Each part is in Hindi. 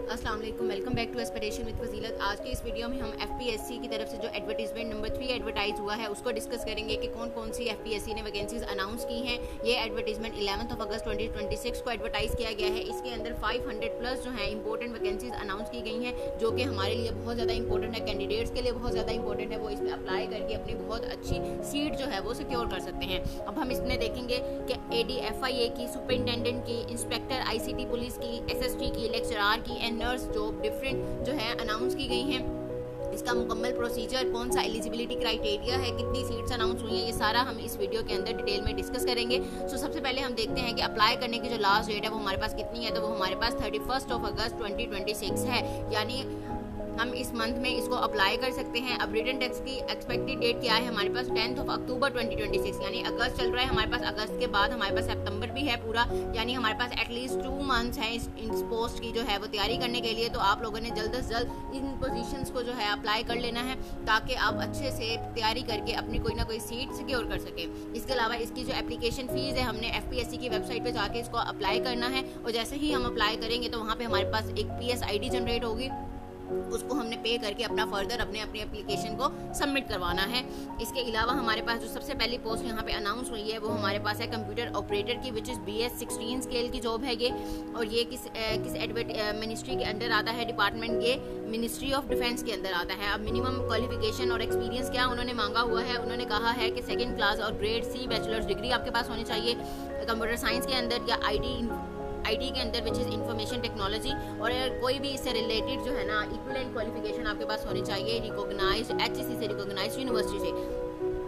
अस्सलाम वालेकुम, welcome back to Aspiration with Fazilat. आज की इस वीडियो में हम एफपीएससी की तरफ से जो एडवर्टीजमेंट नंबर 3 एडवर्टाइज हुआ है उसको डिस्कस करेंगे कि कौन कौन सी एफपीएससी ने वैकेंसीज अनाउंस की हैं। ये एडवर्टीजमेंट 11 अगस्त 2026 को एडवर्टाइज किया गया है। इसके अंदर 500 प्लस जो है इंपॉर्टेंट वैकेंसीज अनाउंस की गई हैं, जो कि हमारे लिए बहुत ज़्यादा इंपॉर्टेंट है, कैंडिडेट्स के लिए बहुत ज़्यादा इंपॉर्टेंट है। वो इसमें अप्लाई करके अपनी बहुत अच्छी सीट जो है वो सिक्योर कर सकते हैं। अब हम इसमें देखेंगे कि ADFIA की, सुपरिटेंडेंट की, इंस्पेक्टर ICT पुलिस की, SST की, लेक्चरार की एंड नर्स जॉब डिफरेंट जो है अनाउंस की गई हैं। इसका मुकम्मल प्रोसीजर, कौन सा एलिजिबिलिटी क्राइटेरिया है, कितनी सीट्स अनाउंस हुई हैं, ये सारा हम इस वीडियो के अंदर डिटेल में डिस्कस करेंगे। सबसे पहले हम देखते हैं कि अप्लाई करने की जो लास्ट डेट है वो हमारे पास कितनी है। तो वो हमारे पास 31 अगस्त 2026 है, यानी हम इस मंथ में इसको अप्लाई कर सकते हैं। अब रिटन टेस्ट की एक्सपेक्टेड डेट क्या है हमारे पास? 10 अक्टूबर 2026, यानी अगस्त चल रहा है हमारे पास। अगस्त के बाद हमारे पास सितंबर भी है पूरा, यानी हमारे पास एटलीस्ट 2 मंथ्स हैं इस पोस्ट की जो है वो तैयारी करने के लिए। तो आप लोगों ने जल्द से जल्द इन पोजीशंस को जो है अप्लाई कर लेना है, ताकि आप अच्छे से तैयारी करके अपनी कोई ना कोई सीट सिक्योर कर सकें। इसके अलावा इसकी जो एप्लीकेशन फीस है, हमने FPSC की वेबसाइट पर जाके इसको अप्लाई करना है, और जैसे ही हम अप्लाई करेंगे तो वहाँ पर हमारे पास एक PS ID जनरेट होगी, उसको हमने पे करके अपना फर्दर अपनी एप्लीकेशन को सबमिट करवाना है। इसके अलावा हमारे पास जो सबसे पहली पोस्ट यहाँ पे अनाउंस हुई है वो हमारे पास है कंप्यूटर ऑपरेटर की, विच इज़ BS 16 स्केल की जॉब है ये। और ये किस मिनिस्ट्री के अंदर आता है? डिपार्टमेंट, ये मिनिस्ट्री ऑफ डिफेंस के अंदर आता है। अब मिनिमम क्वालिफिकेशन और एक्सपीरियंस क्या उन्होंने मांगा हुआ है? उन्होंने कहा है कि 2nd क्लास और ग्रेड C बैचलर्स डिग्री आपके पास होनी चाहिए कंप्यूटर साइंस के अंदर, या IT के अंदर, विच इज़ इंफॉर्मेशन टेक्नोलॉजी। और कोई भी इससे रिलेटेड जो है ना इक्विवेलेंट क्वालिफिकेशन आपके पास होनी चाहिए रिकॉग्नाइज्ड HEC से, रिकॉग्नाइज्ड यूनिवर्सिटी से।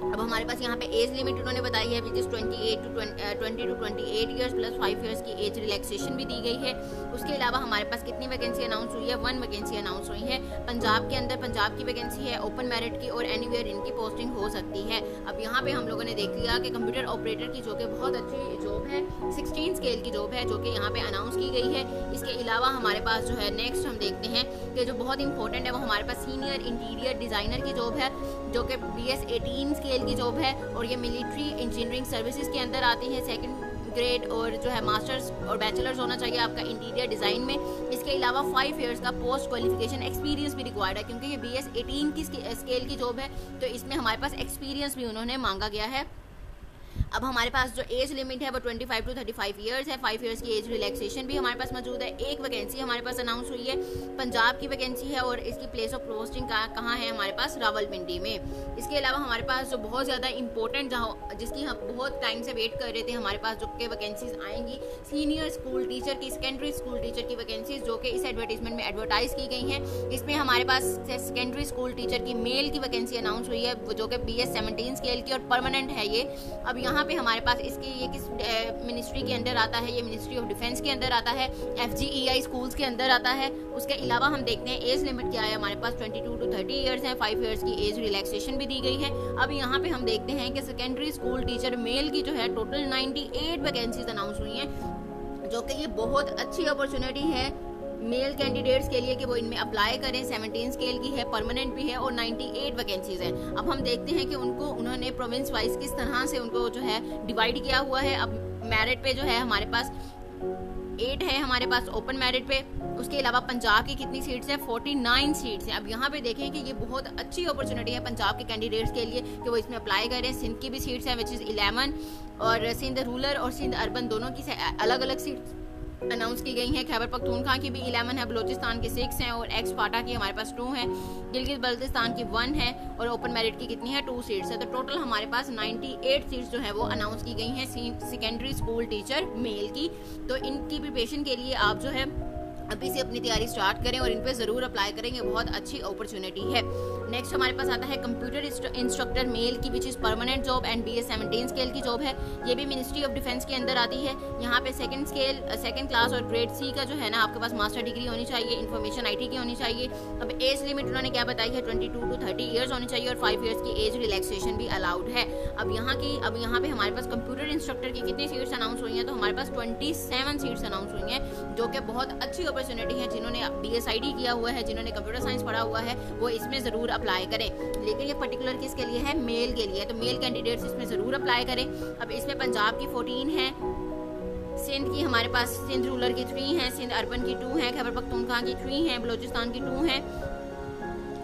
अब हमारे पास यहाँ पे एज लिमिट उन्होंने बताई है, which is 20 to 28 years plus 5 years की एज रिलैक्सेशन भी दी गई है। उसके अलावा हमारे पास कितनी वैकेंसी अनाउंस हुई है? 1 वैकेंसी अनाउंस हुई है। पंजाब के अंदर पंजाब की वैकेंसी है, ओपन मेरिट की, और एनीवेयर इनकी पोस्टिंग हो सकती है। अब यहाँ पे हम लोगों ने देख लिया कि कंप्यूटर ऑपरेटर की, जो कि बहुत अच्छी जॉब है, 16 स्केल की जॉब है, जो कि यहाँ पे अनाउंस की गई है। इसके अलावा हमारे पास जो है नेक्स्ट हम देखते हैं कि जो बहुत इंपॉर्टेंट है वो हमारे पास सीनियर इंटीरियर डिज़ाइनर की जॉब है, जो कि BS 18 स्केल की जॉब है, और ये मिलिट्री इंजीनियरिंग सर्विसेज के अंदर आती है। 2nd ग्रेड और जो है मास्टर्स और बैचलर्स होना चाहिए आपका इंटीरियर डिज़ाइन में। इसके अलावा 5 ईयर्स का पोस्ट क्वालिफिकेशन एक्सपीरियंस भी रिक्वायर्ड है, क्योंकि ये BS 18 की स्केल की जॉब है, तो इसमें हमारे पास एक्सपीरियंस भी उन्होंने मांगा गया है। अब हमारे पास जो एज लिमिट है वो 25 to 35 ईयर्स है। 5 ईयर्स की एज रिलैक्सेशन भी हमारे पास मौजूद है। एक वैकेंसी हमारे पास अनाउंस हुई है, पंजाब की वैकेंसी है, और इसकी प्लेस ऑफ पोस्टिंग कहाँ है? हमारे पास रावलपिंडी में। इसके अलावा हमारे पास जो बहुत ज़्यादा इंपॉर्टेंट, जिसकी हम बहुत टाइम से वेट कर रहे थे, हमारे पास जो के वैकेंसीज आएंगी, सीनियर स्कूल टीचर की, सेकेंडरी स्कूल टीचर की वैकेंसीज, जो कि इस एडवर्टीजमेंट में एडवर्टाइज की गई हैं। इसमें हमारे पास सेकेंडरी स्कूल टीचर की मेल की वैकेंसी अनाउंस हुई है, जो कि BS 17 स्केल की और परमानेंट है ये। अब यहाँ पे हमारे पास ये किस मिनिस्ट्री के अंदर आता है? ये मिनिस्ट्री ऑफ डिफेंस के अंदर आता है, FGEI स्कूल्स के अंदर आता है। उसके अलावा हम देखते हैं एज लिमिट क्या है हमारे पास? 22 to 30 ईयर्स है। 5 ईयर्स की एज रिलैक्सेशन भी दी गई है। अब यहाँ पे हम देखते हैं कि सेकेंडरी स्कूल टीचर मेल की जो है टोटल 98 वैकेंसीज अनाउंस हुई हैं, जो कि ये बहुत अच्छी अपॉर्चुनिटी है मेल कैंडिडेट्स के लिए कि वो इनमें अप्लाई करें। 17 स्केल की है, परमानेंट भी है, और 98 वैकेंसीज हैं। अब हम देखते हैं कि उन्होंने प्रोविंस वाइज किस तरह से उनको जो है डिवाइड किया हुआ है। अब मेरिट पे जो है हमारे पास 8 है हमारे पास ओपन मेरिट पे। उसके अलावा पंजाब की कितनी सीट्स हैं? 49 सीट्स हैं। अब यहाँ पे देखें कि ये बहुत अच्छी अपॉर्चुनिटी है पंजाब के कैंडिडेट्स के लिए कि वो इसमें अप्लाई करें। सिंध की भी सीट्स हैं, विच इज़ 11, और सिंध रूरल और सिंध अर्बन दोनों की अलग अलग सीट्स अनाउंस की गई हैं। खैबर पख्तूनख्वा की भी 11 है, बलोचिस्तान की 6 हैं, और एक्स फाटा की हमारे पास 2 हैं, गिलगित बल्तिस्तान की 1 है, और ओपन मेरिट की कितनी है? 2 सीट्स है। तो टोटल हमारे पास 98 सीट्स जो है वो अनाउंस की गई हैं सेकेंडरी स्कूल टीचर मेल की। तो इनकी प्रिपरेशन के लिए आप जो है अभी से अपनी तैयारी स्टार्ट करें और इन पे ज़रूर अप्लाई करेंगे, बहुत अच्छी अपॉर्चुनिटी है। नेक्स्ट हमारे पास आता है कंप्यूटर इंस्ट्रक्टर मेल की, which is permanent job and BS 17 scale की जॉब है। ये भी मिनिस्ट्री ऑफ डिफेंस के अंदर आती है। यहाँ पे 2nd क्लास और ग्रेड C का जो है ना आपके पास मास्टर डिग्री होनी चाहिए, इंफॉर्मेशन IT की होनी चाहिए। अब एज लिमिट उन्होंने क्या बताई है? 22 to 30 ईयर्स होनी चाहिए, और 5 ईयर्स की एज रिलैक्सेशन भी अलाउड है। अब यहाँ पे हमारे पास कंप्यूटर इंस्ट्रक्टर की कितनी सीट्स अनाउंस हुई हैं? तो हमारे पास 27 सीट्स अनाउंस हुई हैं, जो कि बहुत अच्छी अपॉर्चुनिटी है। जिन्होंने BSID किया हुआ है, जिन्होंने कंप्यूटर साइंस पढ़ा हुआ है, वो इसमें ज़रूर अप्लाई करें। लेकिन ये पर्टिकुलर किसके लिए है? मेल के लिए। तो मेल कैंडिडेट्स इसमें ज़रूर अप्लाई करें। अब इसमें पंजाब की 14 है, सिंध की हमारे पास सिंध रूरल की 3 हैं, सिंध अर्बन की 2 हैं, खैबर पख्तूनख्वा की 3 हैं, बलोचिस्तान की 2 हैं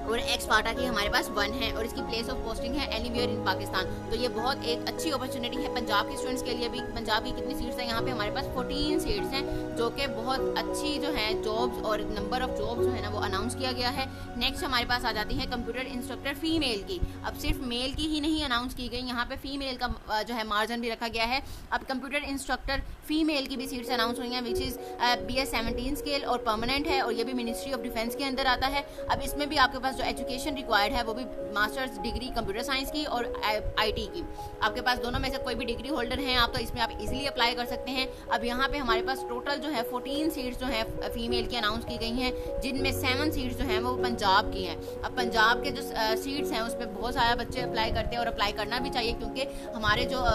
और एक्स फाटा की हमारे पास 1 है और इसकी प्लेस ऑफ पोस्टिंग है एनीवेयर इन पाकिस्तान। तो ये बहुत एक अच्छी अपॉर्चुनिटी है पंजाब के स्टूडेंट्स के लिए भी। पंजाब की कितनी सीट्स हैं यहाँ पे हमारे पास 14 सीट्स हैं, जो कि बहुत अच्छी जो है जॉब्स और नंबर ऑफ जॉब्स जो है ना वो अनाउंस किया गया है। नेक्स्ट हमारे पास आ जाती है कंप्यूटर इंस्ट्रक्टर फीमेल की। अब सिर्फ मेल की ही नहीं अनाउंस की गई, यहाँ पे फीमेल का जो है मार्जिन भी रखा गया है। अब कंप्यूटर इंस्ट्रक्टर फीमेल की भी सीट्स अनाउंस हुई हैं, विच इज़ BS 17 स्केल और परमानेंट है और ये भी मिनिस्ट्री ऑफ डिफेंस के अंदर आता है। अब इसमें भी आपके पास जो एजुकेशन रिक्वायर्ड है वो भी मास्टर्स डिग्री कंप्यूटर साइंस की और IT की। आपके पास दोनों में से कोई भी डिग्री होल्डर हैं आप, तो इसमें आप इजीली अप्लाई कर सकते हैं। अब यहाँ पे हमारे पास टोटल जो है 14 सीट्स जो है फीमेल की अनाउंस की गई हैं, जिनमें 7 सीट्स जो हैं वो पंजाब की हैं। अब पंजाब के जो सीट्स हैं उसमें बहुत सारे बच्चे अप्लाई करते हैं और अप्लाई करना भी चाहिए, क्योंकि हमारे जो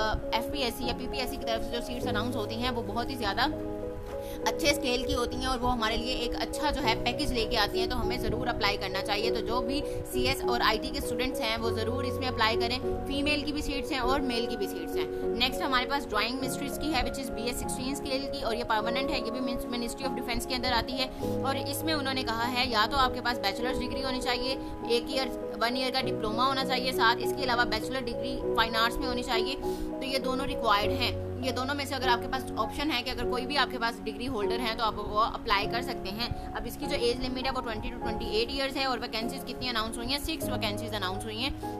FPSC या PPSC की तरफ से जो सीट्स अनाउंस होती हैं वो बहुत ही ज़्यादा अच्छे स्केल की होती हैं और वो हमारे लिए एक अच्छा जो है पैकेज लेके आती हैं, तो हमें ज़रूर अप्लाई करना चाहिए। तो जो भी CS और IT के स्टूडेंट्स हैं वो ज़रूर इसमें अप्लाई करें। फीमेल की भी सीट्स हैं और मेल की भी सीट्स हैं। नेक्स्ट हमारे पास ड्राइंग मिस्ट्रीज की है, विच इज़ BS 16 स्केल की और ये परमानेंट है। ये भी मिनिस्ट्री ऑफ डिफेंस के अंदर आती है और इसमें उन्होंने कहा है या तो आपके पास बैचलर्स डिग्री होनी चाहिए, 1 ईयर का डिप्लोमा होना चाहिए साथ, इसके अलावा बैचलर डिग्री फाइन आर्ट्स में होनी चाहिए। तो ये दोनों रिक्वायर्ड हैं। ये दोनों में से अगर आपके पास ऑप्शन है कि अगर कोई भी आपके पास डिग्री होल्डर है तो आप वो अप्लाई कर सकते हैं। अब इसकी जो एज लिमिट है वो 20 to 28 ईयर्स है और वैकेंसीज कितनी अनाउंस हुई हैं? 6 वैकेंसीज अनाउंस हुई हैं।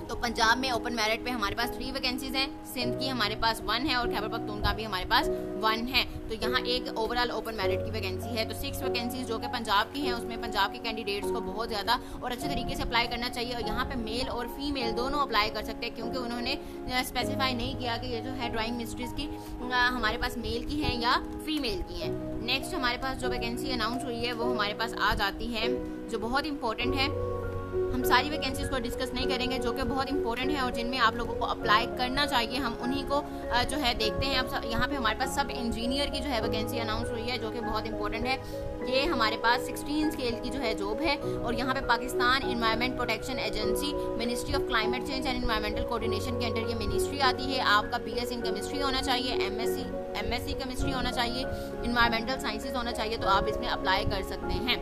तो पंजाब में ओपन मेरिट पे हमारे पास 3 वैकेंसीज हैं, सिंध की हमारे पास 1 है और खैबर पख्तूनख्वा भी हमारे पास 1 है। तो यहाँ एक ओवरऑल ओपन मेरिट की वैकेंसी है। तो 6 वैकेंसीज जो कि पंजाब की हैं उसमें पंजाब के कैंडिडेट्स को बहुत ज़्यादा और अच्छे तरीके से अप्लाई करना चाहिए और यहाँ पे मेल और फीमेल दोनों अप्लाई कर सकते हैं, क्योंकि उन्होंने स्पेसिफाई नहीं किया कि ये जो है ड्राइंग मिस्ट्रीज की हमारे पास मेल की हैं या फीमेल की हैं। नेक्स्ट हमारे पास जो वैकेंसी अनाउंस हुई है वो हमारे पास आ जाती है, जो बहुत इंपॉर्टेंट है। हम सारी वैकेंसीज को डिस्कस नहीं करेंगे जो कि बहुत इंपॉर्टेंट है और जिनमें आप लोगों को अप्लाई करना चाहिए, हम उन्हीं को जो है देखते हैं। अब यहाँ पे हमारे पास सब इंजीनियर की जो है वैकेंसी अनाउंस हुई है, जो कि बहुत इंपॉर्टेंट है। ये हमारे पास 16 स्केल की जो है जॉब है और यहाँ पे Pakistan environment protection agency, ministry of climate change and environmental coordination के अंडर ये मिनिस्ट्री आती है। आपका BS इन केमिस्ट्री होना चाहिए, MSc केमिस्ट्री होना चाहिए, इन्वायरमेंटल साइंसेज होना चाहिए, तो आप इसमें अप्लाई कर सकते हैं।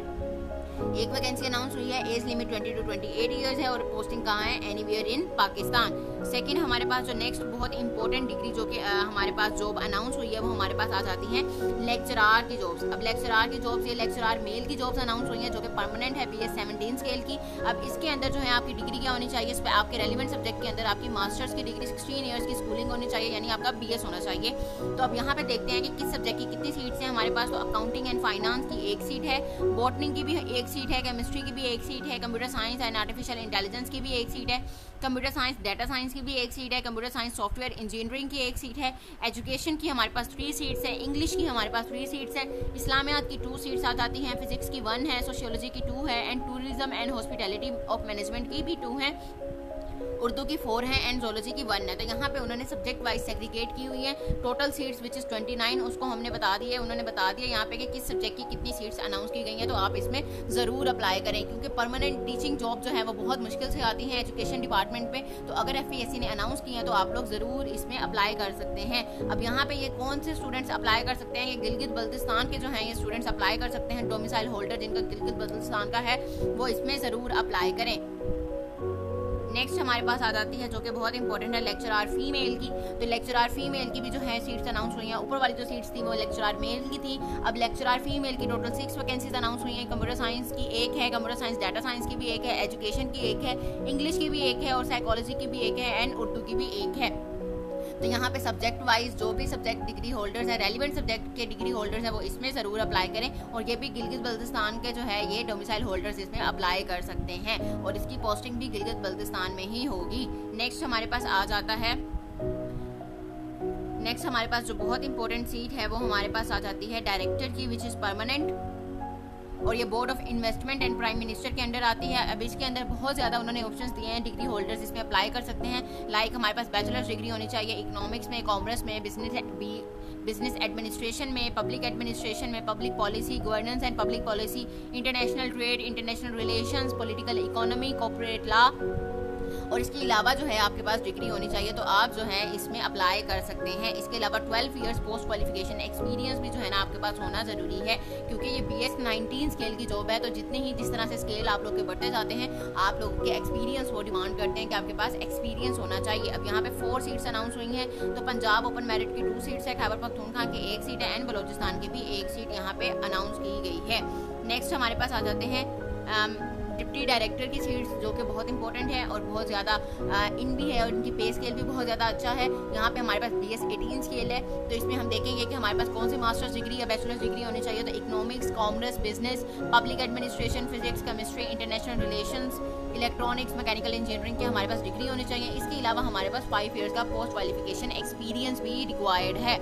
एक वैकेंसी अनाउंस हुई है, एज लिमिट 20 to 28 ईयर्स है और पोस्टिंग कहाँ है? Anywhere in Pakistan. सेकंड हमारे पास जो नेक्स्ट बहुत इंपॉर्टेंट डिग्री जो कि हमारे पास जॉब अनाउंस हुई है वो हमारे पास आ जाती है लेक्चरार की जॉब्स। अब लेक्चरार की जॉब्स, ये लेक्चरार मेल की जॉब्स अनाउंस हुई हैं जो कि परमानेंट है, BS 17 स्केल की। अब इसके अंदर जो है आपकी डिग्री क्या होनी चाहिए? इस पर आपके रेलिवेंट सब्जेक्ट के अंदर आपकी मास्टर्स की डिग्री 16 ईयर्स की स्कूलिंग होनी चाहिए, यानी आपका BS होना चाहिए। तो अब यहाँ पे देखते हैं कि किस सब्जेक्ट की कितनी सीट्स हैं हमारे पास। तो अकाउंटिंग एंड फाइनेंस की 1 सीट है, बॉटनी की भी 1 सीट है, केमिस्ट्री की भी 1 सीट है, computer science and artificial intelligence की भी 1 सीट है, कंप्यूटर साइंस डेटा साइंस की भी 1 सीट है, कंप्यूटर साइंस सॉफ्टवेयर इंजीनियरिंग की 1 सीट है, एजुकेशन की हमारे पास 3 सीट्स है, इंग्लिश की हमारे पास 3 सीट्स है, इस्लामियात की 2 सीट्स आ जाती हैं, फिजिक्स की 1 है, सोशियोलॉजी की 2 है and tourism and hospitality of management की भी 2 है, उर्दू की 4 है एंड जोलॉजी की 1 है। तो यहाँ पे उन्होंने सब्जेक्ट वाइज सेग्रीगेट की हुई है। टोटल सीट्स विच इज़ 29 उसको हमने बता दिया है, उन्होंने बता दिया यहाँ पे कि किस सब्जेक्ट की कितनी सीट्स अनाउंस की गई हैं। तो आप इसमें ज़रूर अप्लाई करें, क्योंकि परमानेंट टीचिंग जॉब जो है वो बहुत मुश्किल से आती है एजुकेशन डिपार्टमेंट में। तो अगर FPSC ने अनाउंस की है तो आप लोग ज़रूर इसमें अप्लाई कर सकते हैं। अब यहाँ पे ये कौन से स्टूडेंट्स अप्लाई कर सकते हैं? ये गिलगित बल्तिस्तान के जो हैं ये स्टूडेंट्स अप्लाई कर सकते हैं। डोमिसाइल होल्डर जिनका गिलगित बल्तिस्तान का है वो इसमें ज़रूर अप्लाई करें। नेक्स्ट हमारे पास आ जाती है जो कि बहुत इंपॉर्टेंट है, लेक्चरार फीमेल की। तो लेक्चरार फीमेल की भी जो है सीट्स अनाउंस हुई हैं। ऊपर वाली जो सीट्स थी वो लेक्चरार मेल की थी। अब लेक्चरार फीमेल की टोटल 6 वैकेंसीज अनाउंस हुई हैं। कंप्यूटर साइंस की 1 है, कंप्यूटर साइंस डाटा साइंस की भी 1 है, एजुकेशन की 1 है, इंग्लिश की भी 1 है और साइकोलॉजी की भी 1 है एंड उर्दू की भी 1 है। तो यहाँ पे सब्जेक्ट वाइज जो भी सब्जेक्ट डिग्री होल्डर्स है, रेलिवेंट सब्जेक्ट के डिग्री होल्डर्स है वो इसमें ज़रूर अप्लाई करें। और ये भी गिलगित बल्तिस्तान के जो है ये डोमिसाइल होल्डर्स इसमें अप्लाई कर सकते हैं और इसकी पोस्टिंग भी गिलगित बल्तिस्तान में ही होगी। नेक्स्ट हमारे पास आ जाता है, नेक्स्ट हमारे पास जो बहुत इंपॉर्टेंट सीट है वो हमारे पास आ जाती है डायरेक्टर की, विच इज़ परमानेंट और ये board of investment and prime minister के अंडर आती है। अब इसके अंदर बहुत ज़्यादा उन्होंने ऑप्शंस दिए हैं, डिग्री होल्डर्स इसमें अप्लाई कर सकते हैं। लाइक हमारे पास बैचलर्स डिग्री होनी चाहिए इकोनॉमिक्स में, कॉमर्स में, बिजनेस एडमिनिस्ट्रेशन में, पब्लिक एडमिनिस्ट्रेशन में, public policy, governance and public policy, international trade, international relations, political economy, corporate law और इसके अलावा जो है आपके पास डिग्री होनी चाहिए, तो आप जो है इसमें अप्लाई कर सकते हैं। इसके अलावा 12 ईयर्स पोस्ट क्वालिफिकेशन एक्सपीरियंस भी जो है ना आपके पास होना ज़रूरी है, क्योंकि ये BS 19 स्केल की जॉब है। तो जितने ही जिस तरह से स्केल आप लोग के बढ़ते जाते हैं, आप लोग के एक्सपीरियंस वो डिमांड करते हैं कि आपके पास एक्सपीरियंस होना चाहिए। अब यहाँ पे 4 सीट्स अनाउंस हुई हैं, तो पंजाब ओपन मेरिट की 2 सीट्स है, खैबर पख्तूनख्वा की 1 सीट है एंड बलोचिस्तान की भी 1 सीट यहाँ पे अनाउंस की गई है। नेक्स्ट हमारे पास आ जाते हैं डिप्टी डायरेक्टर की सीट्स, जो कि बहुत इंपॉर्टेंट है और बहुत ज़्यादा इन भी है और इनकी पे स्केल भी बहुत ज़्यादा अच्छा है। यहाँ पे हमारे पास BS 18 स्केल है, तो इसमें हम देखेंगे कि हमारे पास कौन सी मास्टर्स डिग्री या बैचलर्स डिग्री होनी चाहिए। तो economics, commerce, business, public administration, physics, chemistry, international relations, electronics, mechanical engineering की हमारे पास डिग्री होनी चाहिए। इसके अलावा हमारे पास 5 ईयर्स का पोस्ट क्वालिफिकेशन एक्सपीरियंस भी रिक्वायर्ड है।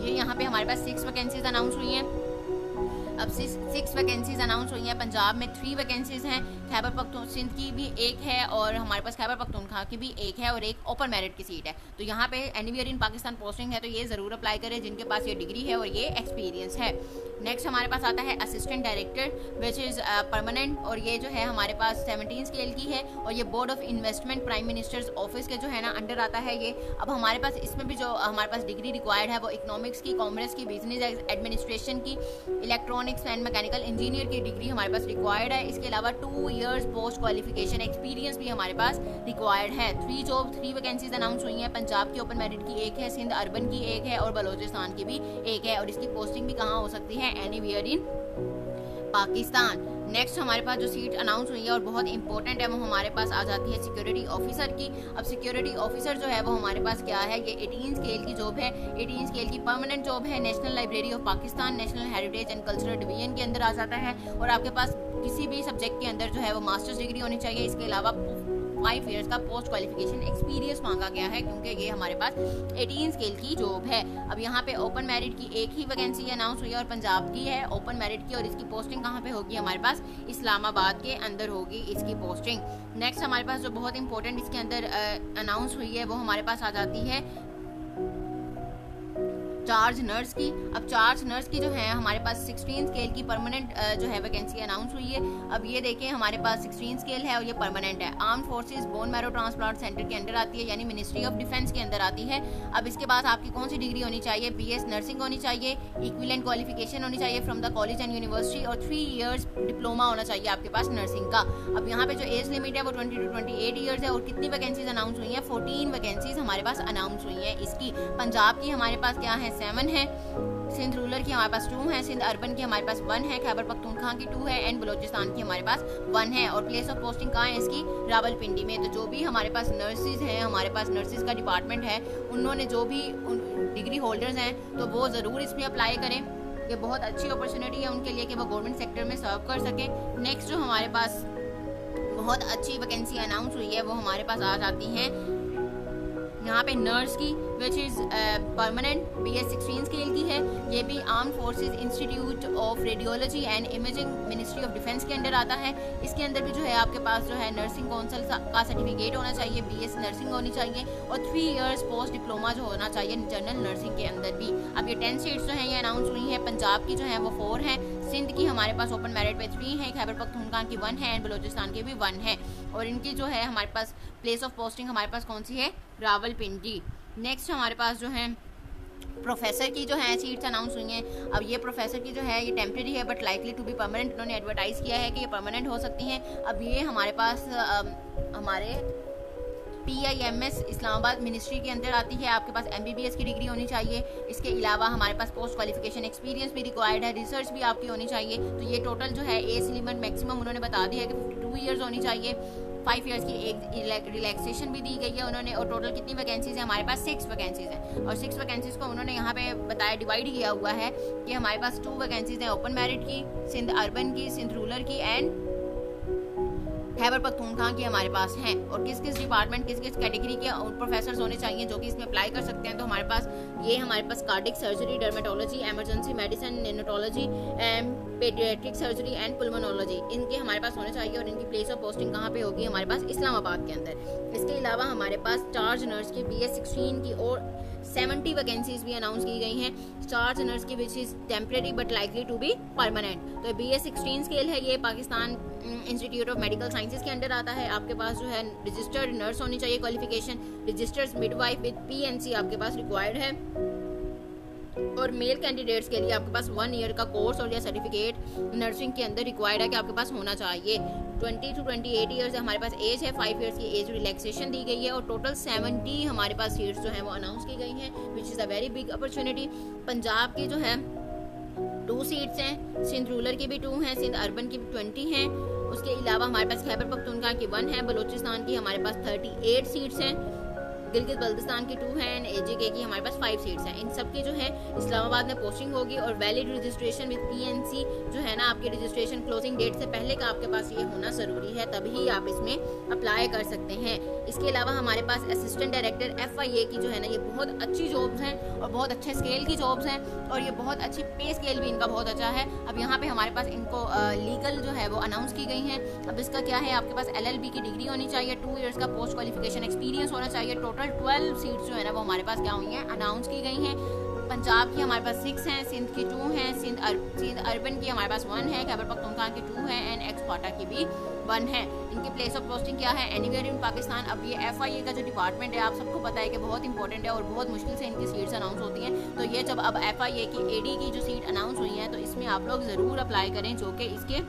ये यहाँ पे हमारे पास 6 वैकेंसीज अनाउंस हुई हैं। अब 6 वैकेंसीज अनाउंस हुई हैं। पंजाब में 3 वैकेंसीज हैं, खैबर पख्तूनख्वा सिंध की भी 1 है और हमारे पास खैबर पख्तूनख्वा की भी 1 है और 1 ओपन मेरिट की सीट है। तो यहाँ पे एनीवेयर इन पाकिस्तान पोस्टिंग है, तो ये ज़रूर अप्लाई करें जिनके पास ये डिग्री है और ये एक्सपीरियंस है। नेक्स्ट हमारे पास आता है assistant director which is permanent, और ये जो है हमारे पास 17 स्केल की है और ये board of investment prime minister's office के जो है ना अंडर आता है ये। अब हमारे पास इसमें भी जो हमारे पास डिग्री रिक्वायर्ड है वो इकोनॉमिक्स की, कॉमर्स की, बिजनेस एडमिनिस्ट्रेशन की, इलेक्ट्रॉनिक्स एंड मैकेनिकल इंजीनियर की डिग्री हमारे पास रिक्वायर्ड है। इसके अलावा 2 ईयर्स पोस्ट क्वालिफिकेशन एक्सपीरियंस भी हमारे पास रिक्वायर्ड है। 3 वैकेंसीज अनाउंस हुई हैं। पंजाब की ओपन मेरिट की 1 है, सिंध अर्बन की 1 है और बलोचिस्तान की भी 1 है, और इसकी पोस्टिंग भी कहाँ हो सकती है, एनीवेयर इन पाकिस्तान। नेक्स्ट हमारे पास जो सीट अनाउंस हुई है और बहुत इंपॉर्टेंट है, वो हमारे पास आ जाती है सिक्योरिटी ऑफिसर की। अब सिक्योरिटी ऑफिसर जो है वो हमारे पास क्या है, ये 18 स्केल की जॉब है, 18 स्केल की परमानेंट जॉब है। National library of Pakistan, national heritage and cultural division के अंदर आ जाता है, और आपके पास किसी भी सब्जेक्ट के अंदर जो है वो मास्टर्स डिग्री होनी चाहिए। इसके अलावा 5 ईयर्स का पोस्ट क्वालिफिकेशन एक्सपीरियंस मांगा गया है, क्योंकि ये हमारे पास 18 स्केल की जॉब है। अब यहाँ पे ओपन मेरिट की 1 ही वैकेंसी अनाउंस हुई है और पंजाब की है ओपन मेरिट की, और इसकी पोस्टिंग कहाँ पे होगी, हमारे पास इस्लामाबाद के अंदर होगी इसकी पोस्टिंग। नेक्स्ट हमारे पास जो बहुत इंपॉर्टेंट इसके अंदर अनाउंस हुई है वो हमारे पास आ जाती है चार्ज नर्स की। अब चार्ज नर्स की जो है हमारे पास 16 स्केल की परमानेंट जो है वैकेंसी अनाउंस हुई है। अब ये देखें हमारे पास 16 स्केल है और ये परमानेंट है। Arm forces bone marrow transplant centre के अंदर आती है, यानी मिनिस्ट्री ऑफ डिफेंस के अंदर आती है। अब इसके बाद आपकी कौन सी डिग्री होनी चाहिए, BS नर्सिंग होनी चाहिए, इक्विवेलेंट क्वालिफिकेशन होनी चाहिए from the college and university, और 3 ईयर्स डिप्लोमा होना चाहिए आपके पास नर्सिंग का। अब यहाँ पे जो एज लिमिट है वो 20 to 28 ईयर्स है, और कितनी वैकेंसीज अनाउंस हुई हैं, 14 वैकेंसीज हमारे पास अनाउंस हुई हैं इसकी। पंजाब की हमारे पास क्या है, 7 है, सिंध रूरल की हमारे पास 2 है, सिंध अर्बन की हमारे पास 1 है, खैबर पख्तूनख्वा की 2 है एंड बलोचिस्तान की हमारे पास 1 है, और प्लेस ऑफ पोस्टिंग कहाँ है इसकी, रावलपिंडी में। तो जो भी हमारे पास नर्सिस हैं, हमारे पास नर्सिस का डिपार्टमेंट है, उन्होंने जो भी डिग्री होल्डर्स हैं तो वो ज़रूर इसमें अप्लाई करें। ये बहुत अच्छी अपॉर्चुनिटी है उनके लिए कि वो गवर्नमेंट सेक्टर में सर्व कर सकें। नेक्स्ट जो हमारे पास बहुत अच्छी वैकेंसी अनाउंस हुई है वो हमारे पास आ जाती हैं यहाँ पे नर्स की, which is permanent BS 16 scale की है। ये भी arm forces institute of radiology and imaging ministry of defence के अंदर आता है। इसके अंदर भी जो है आपके पास जो है नर्सिंग काउंसिल का सर्टिफिकेट होना चाहिए, BS नर्सिंग होनी चाहिए, और 3 ईयर्स पोस्ट डिप्लोमा जो होना चाहिए जनरल नर्सिंग के अंदर भी। अब ये 10 सीट्स जो हैं ये अनाउंस हुई हैं। पंजाब की जो है वो 4 हैं, सिंध की हमारे पास ओपन मेरिट पे 3 है, खैबर पख्तूनख्वा की 1 है एंड बलोचिस्तान की भी 1 है, और इनकी जो है हमारे पास प्लेस ऑफ पोस्टिंग हमारे पास कौन सी है, रावलपिंडी। नेक्स्ट हमारे पास जो है प्रोफेसर की जो है सीट्स अनाउंस हुई हैं। अब ये प्रोफेसर की जो है ये टेम्प्रेरी है but likely to be permanent, उन्होंने एडवर्टाइज़ किया है कि ये परमानेंट हो सकती हैं। अब ये हमारे पास हमारे PIMS इस्लामाबाद मिनिस्ट्री के अंदर आती है। आपके पास MBBS की डिग्री होनी चाहिए। इसके अलावा हमारे पास पोस्ट क्वालिफिकेशन एक्सपीरियंस भी रिक्वायर्ड है, रिसर्च भी आपकी होनी चाहिए। तो ये टोटल जो है एज लिमिट मैक्सिमम उन्होंने बता दी है कि 52 ईयर्स होनी चाहिए। 5 ईयर्स की एक रिलैक्सेशन भी दी गई है उन्होंने, और टोटल कितनी वैकेंसीज है हमारे पास 6 वैकेंसीज हैं, और 6 वैकेंसीज को उन्होंने यहाँ पे बताया डिवाइड किया हुआ है कि हमारे पास 2 वैकेंसीज हैं ओपन मेरिट की, सिंध अर्बन की, सिंध रूरल की एंड खैबर पख्तूनख्वा की हमारे पास हैं, और किस किस डिपार्टमेंट किस किस कैटेगरी के प्रोफेसर होने चाहिए जो कि इसमें अप्लाई कर सकते हैं। तो हमारे पास cardiac surgery, dermatology, emergency medicine, neonatology, paediatric surgery and pulmonology, इनके हमारे पास होने चाहिए, और इनकी प्लेस ऑफ पोस्टिंग कहाँ पे होगी, हमारे पास इस्लामाबाद के अंदर। इसके अलावा हमारे पास चार्ज नर्स की BS 16 की और 70 वैकेंसीज भी अनाउंस की गई हैं चार्ज नर्स की, which is temporary but likely to be permanent. तो BS16 स्केल है, ये Pakistan Institute of Medical Sciences के अंडर आता है। आपके पास जो है रजिस्टर्ड नर्स होनी चाहिए qualification, registered midwife with PNC आपके पास रिक्वायर्ड है। और मेल कैंडिडेट्स के लिए आपके पास 1 ईयर का कोर्स और या सर्टिफिकेट नर्सिंग के अंदर रिक्वायर्ड है कि आपके पास होना चाहिए। 20 to 28 ईयर्स हमारे पास एज है, 5 ईयर्स की एज रिलैक्सेशन दी गई है और टोटल 70 हमारे पास सीट्स जो हैं वो अनाउंस की गई हैं, which is a very big opportunity. Punjab की जो है 2 सीट्स हैं, सिंध रूरल की भी 2 हैं, सिंध अर्बन की भी 20 हैं। उसके अलावा हमारे पास खैबर पख्तूनख्वा की 1 है, बलोचिस्तान की हमारे पास 38 सीट्स हैं, गिलगित बल्तिस्तान की 2 हैं एंड AJK की हमारे पास 5 सीट्स हैं। इन सब की जो है इस्लामाबाद में पोस्टिंग होगी और वैलिड रजिस्ट्रेशन विद PNC जो है ना, आपकी रजिस्ट्रेशन क्लोजिंग डेट से पहले का आपके पास ये होना ज़रूरी है, तभी आप इसमें अप्लाई कर सकते हैं। इसके अलावा हमारे पास असिस्टेंट डायरेक्टर FIA की जो है ना, ये बहुत अच्छी जॉब्स हैं और बहुत अच्छे स्केल की जॉब्स हैं और ये बहुत अच्छी पे स्केल भी इनका बहुत अच्छा है। अब यहाँ पे हमारे पास इनको लीगल जो है वो अनाउंस की गई हैं। अब इसका क्या है, आपके पास LLB की डिग्री होनी चाहिए, 2 ईयर्स का पोस्ट क्वालिफिकेशन एक्सपीरियंस होना चाहिए। टोटल 12 सीट्स जो है ना वो हमारे पास क्या हुई हैं, अनाउंस की गई हैं। पंजाब की हमारे पास 6 हैं, सिंध की 2 हैं, सिंध अर्बन की हमारे पास 1 है, खैबर पख्तूनख्वा की 2 है एंड एक्स-क्वाटा की भी 1 है। इनकी प्लेस ऑफ पोस्टिंग क्या है, एनीवेयर इन पाकिस्तान। अब ये FIA का जो डिपार्टमेंट है आप सबको पता है कि बहुत इंपॉर्टेंट है और बहुत मुश्किल से इनकी सीट्स अनाउंस होती हैं। तो ये जब अब FIA की AD की जो सीट अनाउंस हुई है तो इसमें आप लोग ज़रूर अप्लाई करें जो कि इसके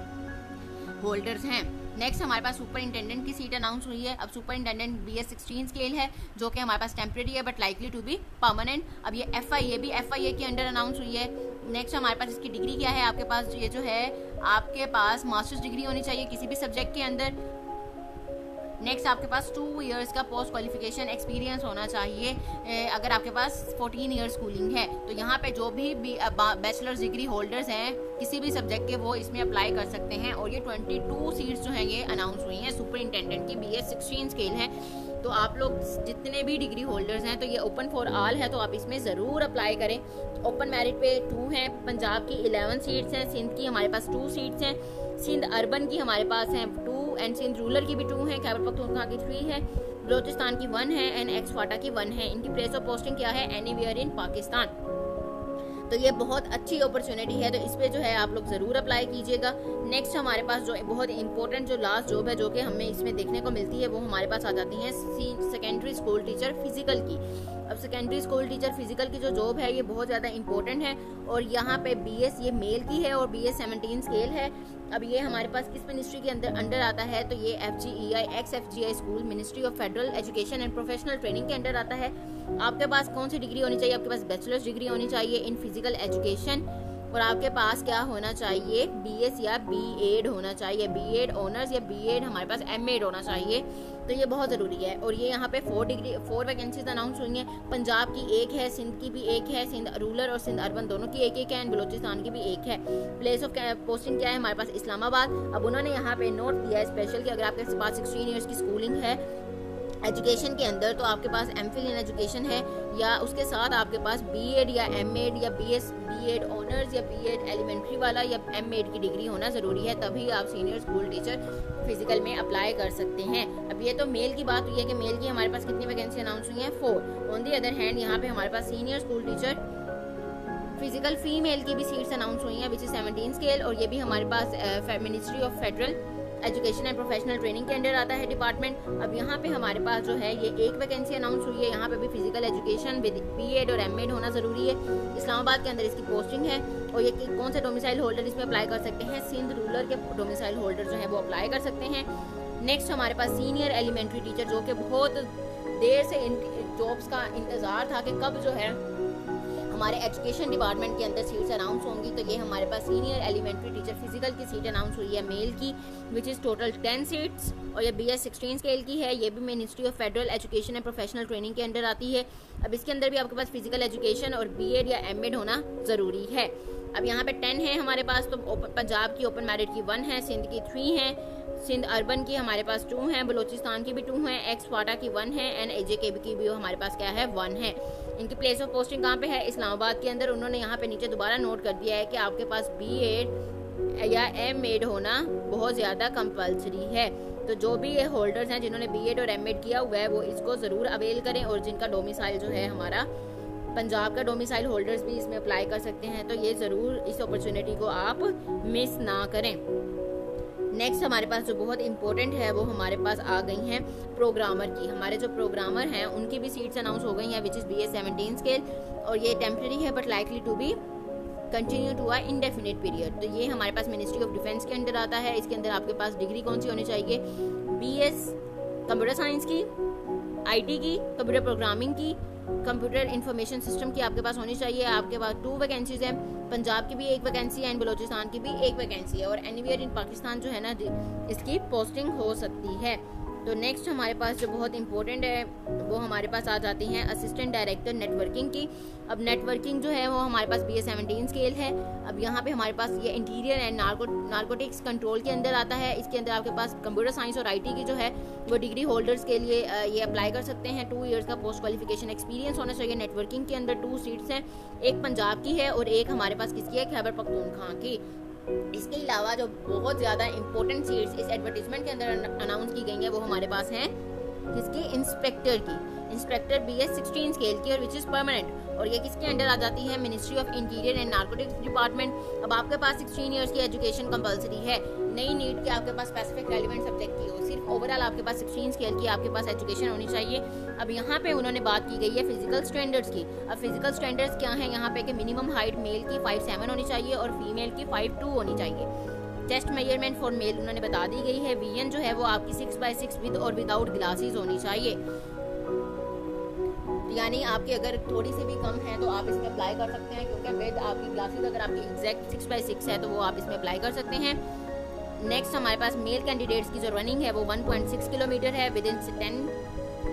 होल्डर्स हैं। नेक्स्ट हमारे पास सुपरिंटेंडेंट की सीट अनाउंस हुई है। अब सुपरिंटेंडेंट BS16 स्केल है जो कि हमारे पास टेम्परेरी है but likely to be permanent. अब ये FIA भी FIA के अंडर अनाउंस हुई है। नेक्स्ट हमारे पास इसकी डिग्री क्या है, आपके पास ये जो है आपके पास मास्टर्स डिग्री होनी चाहिए किसी भी सब्जेक्ट के अंदर। नेक्स्ट आपके पास 2 ईयर्स का पोस्ट क्वालिफिकेशन एक्सपीरियंस होना चाहिए अगर आपके पास 14 ईयर्स स्कूलिंग है। तो यहाँ पे जो भी बैचलर्स डिग्री होल्डर्स हैं किसी भी सब्जेक्ट के, वो इसमें अप्लाई कर सकते हैं। और ये 22 सीट्स जो हैं ये अनाउंस हुई हैं सुपरिंटेंडेंट की, BS16 स्केल है। तो आप लोग जितने भी डिग्री होल्डर्स हैं तो ये ओपन फॉर ऑल है, तो आप इसमें ज़रूर अप्लाई करें। ओपन मेरिट पे 2 हैं, पंजाब की 11 सीट्स हैं, सिंध की हमारे पास 2 सीट्स हैं, सिंध अर्बन की हमारे पास हैं 2 एंड सिंध रूरल की भी 2 हैं, खैबर पख्तूनख्वा की 3 है, बलोचिस्तान की 1 है एंड एक्स-क्वाटा की 1 है। इनकी प्लेस ऑफ पोस्टिंग क्या है, एनीवेयर इन पाकिस्तान। तो ये बहुत अच्छी अपॉर्चुनिटी है, तो इस पे जो है आप लोग ज़रूर अप्लाई कीजिएगा। नेक्स्ट हमारे पास जो बहुत इंपॉर्टेंट जो लास्ट जॉब है जो कि हमें इसमें देखने को मिलती है वो हमारे पास आ जाती है सेकेंडरी स्कूल टीचर फिजिकल की। अब सेकेंडरी स्कूल टीचर फिजिकल की जो जॉब है ये बहुत ज़्यादा इंपॉर्टेंट है और यहाँ पे BS ये मेल की है और BS17 स्केल है। अब ये हमारे पास किस मिनिस्ट्री के अंडर आता है, तो ये FGEI ex-FGI school, ministry of federal education and professional training के अंडर आता है। आपके पास कौन सी डिग्री होनी चाहिए, आपके पास बैचलर्स डिग्री होनी चाहिए इन फिजिकल एजुकेशन और आपके पास क्या होना चाहिए, BS या B.Ed होना चाहिए, B.Ed ऑनर्स या B.Ed हमारे पास M.Ed होना चाहिए। तो ये बहुत ज़रूरी है। और ये यहाँ पे 4 वैकेंसीज अनाउंस हुई हैं। पंजाब की 1 है, सिंध की भी 1 है, सिंध रूरल और सिंध अर्बन दोनों की 1-1 है एंड बलोचिस्तान की भी 1 है। प्लेस ऑफ पोस्टिंग क्या है हमारे पास, इस्लामाबाद। अब उन्होंने यहाँ पे नोट दिया है स्पेशल कि अगर आपके पास 16 ईयर्स की स्कूलिंग है एजुकेशन के अंदर तो आपके पास MPhil इन एजुकेशन है या उसके साथ आपके पास B.Ed या M.Ed या B.Ed ऑनर्स या B.Ed एलिमेंट्री वाला या M.Ed की डिग्री होना ज़रूरी है, तभी आप सीनियर स्कूल टीचर फिजिकल में अप्लाई कर सकते हैं। अब ये तो मेल की बात हुई है कि मेल की हमारे पास कितनी वैकेंसी अनाउंस हुई हैं, 4। ऑन दी अदर हैंड यहाँ पे हमारे पास senior school teacher physical female की भी सीट्स अनाउंस हुई हैं विच इज 17 स्केल और ये भी हमारे पास ministry of federal education and professional training के अंडर आता है डिपार्टमेंट। अब यहाँ पे हमारे पास जो है ये 1 वैकेंसी अनाउंस हुई है, यहाँ पे भी फिजिकल एजुकेशन विद B.Ed और M.Ed होना ज़रूरी है। इस्लामाबाद के अंदर इसकी पोस्टिंग है और ये कौन से डोमिसाइल होल्डर इसमें अप्लाई कर सकते हैं, सिंध रूरल के डोमिसाइल होल्डर जो है वो अप्लाई कर सकते हैं। नेक्स्ट हमारे पास सीनियर एलिमेंट्री टीचर जो कि बहुत देर से इन जॉब्स का इंतज़ार था कि कब जो है हमारे एजुकेशन डिपार्टमेंट के अंदर सीट्स अनाउंस होंगी। तो ये हमारे पास सीनियर एलिमेंट्री टीचर फिजिकल की सीट अनाउंस हुई है मेल की विच इज़ टोटल 10 सीट्स और ये BS16 स्केल की है। ये भी ministry of federal education and professional training के अंदर आती है। अब इसके अंदर भी आपके पास फिजिकल एजुकेशन और B.Ed या M.Ed होना ज़रूरी है। अब यहाँ पे 10 है हमारे पास, तो पंजाब की ओपन मेरिट की 1 है, सिंध की 3 है, सिंध अर्बन की हमारे पास 2 हैं, बलोचिस्तान की भी 2 हैं, एक्स-क्वाटा की 1 है एंड AJK की भी हमारे पास क्या है 1 है। इनकी प्लेस ऑफ पोस्टिंग कहाँ पे है, इस्लामाबाद के अंदर। उन्होंने यहाँ पे नीचे दोबारा नोट कर दिया है कि आपके पास B.Ed या M.Ed होना बहुत ज़्यादा कंपल्सरी है। तो जो भी ये होल्डर्स हैं जिन्होंने B.Ed और M.Ed किया हुआ है वो इसको ज़रूर अवेल करें और जिनका डोमिसाइल जो है हमारा पंजाब का डोमिसाइल होल्डर्स भी इसमें अप्लाई कर सकते हैं। तो ये ज़रूर इस अपॉर्चुनिटी को आप मिस ना करें। नेक्स्ट हमारे पास जो बहुत इंपॉर्टेंट है वो हमारे पास आ गई हैं प्रोग्रामर की। हमारे जो प्रोग्रामर हैं उनकी भी सीट्स अनाउंस हो गई हैं, विच इज़ BS 17 स्केल, और ये टेम्प्रेरी है but likely to be continue to a indefinite period. तो ये हमारे पास मिनिस्ट्री ऑफ डिफेंस के अंदर आता है। इसके अंदर आपके पास डिग्री कौन सी होनी चाहिए? BS कंप्यूटर साइंस की, IT की, कंप्यूटर प्रोग्रामिंग की, कंप्यूटर इंफॉर्मेशन सिस्टम की आपके पास होनी चाहिए। आपके पास 2 वैकेंसीज हैं, पंजाब की भी 1 वैकेंसी है एंड बलोचिस्तान की भी 1 वैकेंसी है, और एनीवेयर इन पाकिस्तान जो है ना इसकी पोस्टिंग हो सकती है। तो नेक्स्ट हमारे पास जो बहुत इंपॉर्टेंट है वो हमारे पास आ जाती हैं असिस्टेंट डायरेक्टर नेटवर्किंग की। अब नेटवर्किंग जो है वो हमारे पास BS 17 स्केल है। अब यहाँ पे हमारे पास ये इंटीरियर एंड नार्कोटिक्स कंट्रोल के अंदर आता है। इसके अंदर आपके पास कंप्यूटर साइंस और IT की जो है वो डिग्री होल्डर्स के लिए ये अप्लाई कर सकते हैं। 2 इयर्स का पोस्ट क्वालिफिकेशन एक्सपीरियंस होना चाहिए। नेटवर्किंग के अंदर 2 सीट्स हैं, एक पंजाब की है और एक हमारे पास किसकी है? खैबर पख्तूनख्वा की। इसके अलावा जो बहुत ज़्यादा इंपॉर्टेंट सीट्स इस एडवर्टीजमेंट के अंदर अनाउंस की गई हैं वो हमारे पास हैं किसकी? इंस्पेक्टर की। इंस्पेक्टर BS 16 स्केल की और विच इज़ परमानेंट, और ये किसके अंडर आ जाती है? Ministry of interior and narcotics department. अब आपके पास 16 इयर्स की एजुकेशन कंपलसरी है, नई नीड के आपके पास स्पेसिफिक रेलिवेंट सब्जेक्ट की हो, सिर्फ ओवरऑल आपके पास 16 स्केल की आपके पास एजुकेशन होनी चाहिए। अब यहाँ पे उन्होंने बात की गई है फिजिकल स्टैंडर्ड्स की। अब फिजिकल स्टैंडर्ड्स क्या है यहाँ पे कि मिनिमम हाइट मेल की 5'7" होनी चाहिए और फीमेल की 5'2" होनी चाहिए। चेस्ट मेजरमेंट फॉर मेल उन्होंने बता दी गई है। VN जो है वो आपकी 6x6 विद और विदाउट ग्लासेस होनी चाहिए, यानी आपकी अगर थोड़ी सी भी कम है तो आप इसमें अप्लाई कर सकते हैं, क्योंकि विद आपकी ग्लासेस अगर आपकी एग्जैक्ट 6x6 है तो वो आप इसमें अप्लाई कर सकते हैं। नेक्स्ट हमारे पास मेल कैंडिडेट्स की जो रनिंग है वो 1.6 किलोमीटर है विद इन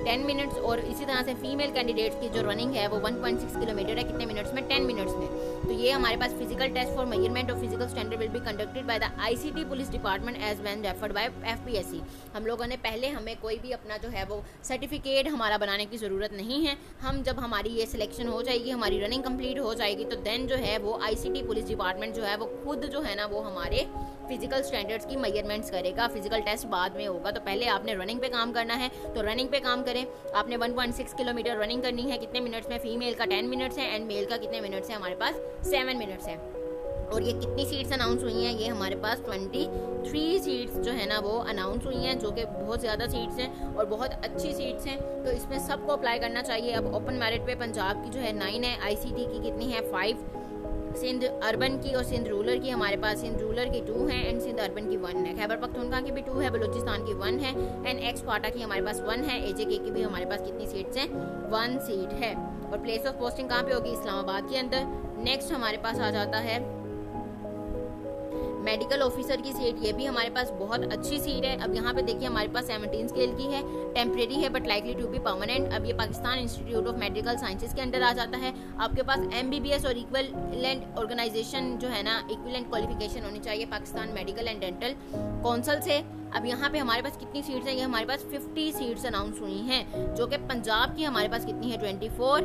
10 मिनट्स, और इसी तरह से फीमेल कैंडिडेट्स की जो रनिंग है वो 1.6 किलोमीटर है, कितने मिनट्स में? 10 मिनट्स में। तो ये हमारे पास physical test for measurement of physical standard will be conducted by the ICT police department as when referred by FPSC। हम लोगों ने पहले हमें कोई भी अपना जो है वो सर्टिफिकेट हमारा बनाने की ज़रूरत नहीं है। हम जब हमारी ये सिलेक्शन हो जाएगी, हमारी रनिंग कंप्लीट हो जाएगी, तो देन जो है वो ICT पुलिस डिपार्टमेंट जो है वो खुद जो है ना वो हमारे फिजिकल स्टैंडर्ड्स की मेजरमेंट्स करेगा। फिजिकल टेस्ट बाद में होगा, तो पहले आपने रनिंग पे काम करना है, तो रनिंग पे काम करें। आपने 1.6 किलोमीटर रनिंग करनी है, कितने मिनट्स में? फीमेल का 10 मिनट्स है एंड मेल का कितने मिनट्स है? हमारे पास 7 मिनट्स है। और ये कितनी सीट्स अनाउंस हुई हैं? ये हमारे पास 23 सीट्स जो है ना वो अनाउंस हुई हैं, जो कि बहुत ज़्यादा सीट्स हैं और बहुत अच्छी सीट्स हैं। तो इसमें सबको अप्लाई करना चाहिए। अब ओपन मेरिट पे पंजाब की जो है 9 है, ICT की कितनी है? 5, सिंध अर्बन की और सिंध रूरल की हमारे पास सिंध रूरल की 2 है एंड सिंध अर्बन की 1 है। खैबर पख्तूनख्वा की भी 2 है, बलूचिस्तान की 1 है एंड एक्स क्वाटा की हमारे पास 1 है। AJK की भी हमारे पास कितनी सीट्स हैं? 1 सीट है। और प्लेस ऑफ पोस्टिंग कहाँ पे होगी? इस्लामाबाद के अंदर। नेक्स्ट हमारे पास आ जाता है मेडिकल ऑफिसर की सीट। ये भी हमारे पास बहुत अच्छी सीट है। अब यहाँ पे देखिए हमारे पास 17 स्केल की है, टेम्परेरी है but likely to be permanent. अब ये Pakistan Institute of Medical Sciences के अंदर आ जाता है। आपके पास MBBS और इक्विवेलेंट ऑर्गेनाइजेशन जो है ना, इक्विवेलेंट क्वालिफिकेशन होनी चाहिए Pakistan Medical and Dental Council से। अब यहाँ पे हमारे पास कितनी सीट्स हैं? ये हमारे पास 50 सीट्स अनाउंस हुई हैं, जो कि पंजाब की हमारे पास कितनी है? 24,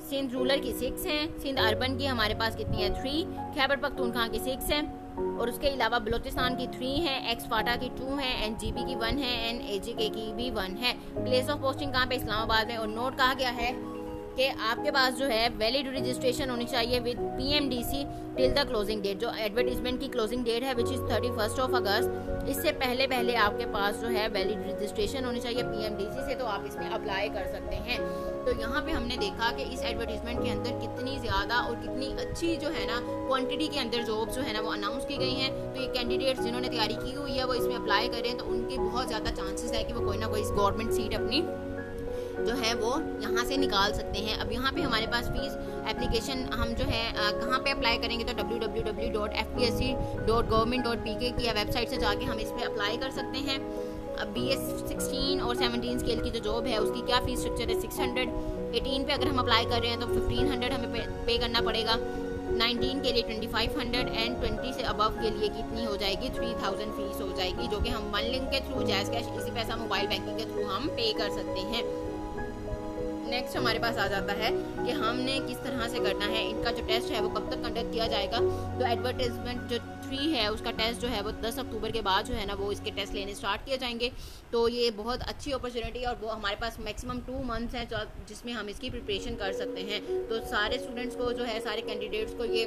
सिंध रूरल की 6 हैं, सिंध अर्बन की हमारे पास कितनी है? 3, खैबर पख्तूनख्वा की 6 हैं, और उसके अलावा बलूचिस्तान की 3 है, एक्स फाटा की 2 है एंड GB की 1 है एंड AJK की भी 1 है। प्लेस ऑफ पोस्टिंग कहाँ पे? इस्लामाबाद में। और नोट कहा गया है कि आपके पास जो है वैलिड रजिस्ट्रेशन होनी चाहिए with PMDC till the closing date. जो एडवर्टीजमेंट की क्लोजिंग डेट है विच इज़ 31 अगस्त, इससे पहले आपके पास जो है वैलिड रजिस्ट्रेशन होनी चाहिए PMDC से, तो आप इसमें अप्लाई कर सकते हैं। तो यहाँ पे हमने देखा कि इस एडवर्टीजमेंट के अंदर कितनी ज़्यादा और कितनी अच्छी जो है ना क्वांटिटी के अंदर जॉब्स जो है ना वो अनाउंस की गई हैं। तो ये कैंडिडेट्स जिन्होंने तैयारी की हुई है वो इसमें अप्लाई करें, तो उनकी बहुत ज़्यादा चांसेस है कि वो कोई ना कोई गवर्नमेंट सीट अपनी जो है वो यहाँ से निकाल सकते हैं। अब यहाँ पे हमारे पास फीस एप्लीकेशन हम जो है कहाँ पे अप्लाई करेंगे? तो www.fpsc.government.pk की वेबसाइट से जाके हम इस पर अप्लाई कर सकते हैं। अब BS 16 और 17 स्केल की जो जॉब है उसकी क्या फीस स्ट्रक्चर है? 600। 18 पे अगर हम अप्लाई कर रहे हैं तो 1500 हमें पे करना पड़ेगा। 19 के लिए 2500 एंड 20 से अबव के लिए कितनी हो जाएगी? 3000 फीस हो जाएगी, जो कि हम वन लिंक के थ्रू, जैज़ कैश, इसी पैसा मोबाइल बैंकिंग के थ्रू हम पे कर सकते हैं। नेक्स्ट हमारे पास आ जाता है कि हमने किस तरह से करना है, इनका जो टेस्ट है वो कब तक कंडक्ट किया जाएगा। तो एडवर्टाइजमेंट जो 3 है उसका टेस्ट जो है वो 10 अक्टूबर के बाद जो है ना वो इसके टेस्ट लेने स्टार्ट किए जाएंगे। तो ये बहुत अच्छी अपॉर्चुनिटी है और वो हमारे पास मैक्सिमम 2 मंथ्स हैं जिसमें हम इसकी प्रिपरेशन कर सकते हैं। तो सारे स्टूडेंट्स को जो है, सारे कैंडिडेट्स को ये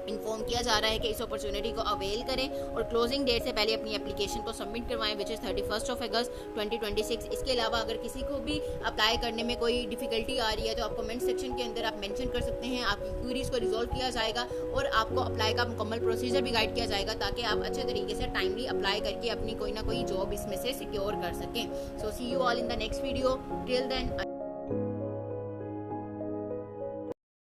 इन्फॉर्म किया जा रहा है कि इस अपॉर्चुनिटी को अवेल करें और क्लोजिंग डेट से पहले अपनी एप्लीकेशन को सबमिट करवाएं, विच इज़ 31 अगस्त 2026। इसके अलावा अगर किसी को भी अप्लाई करने में कोई डिफिकल्टी आ रही है तो आप कमेंट सेक्शन के अंदर आप मेंशन कर सकते हैं, आपकी क्वेरीज को रिजॉल्व किया जाएगा और आपको अप्लाई का मुकम्मल प्रोसीजर भी गाइड किया जाएगा ताकि आप अच्छे तरीके से टाइमली अप्लाई करके अपनी कोई ना कोई जॉब इसमें से सिक्योर कर सकें। So see you all in the next video, till then.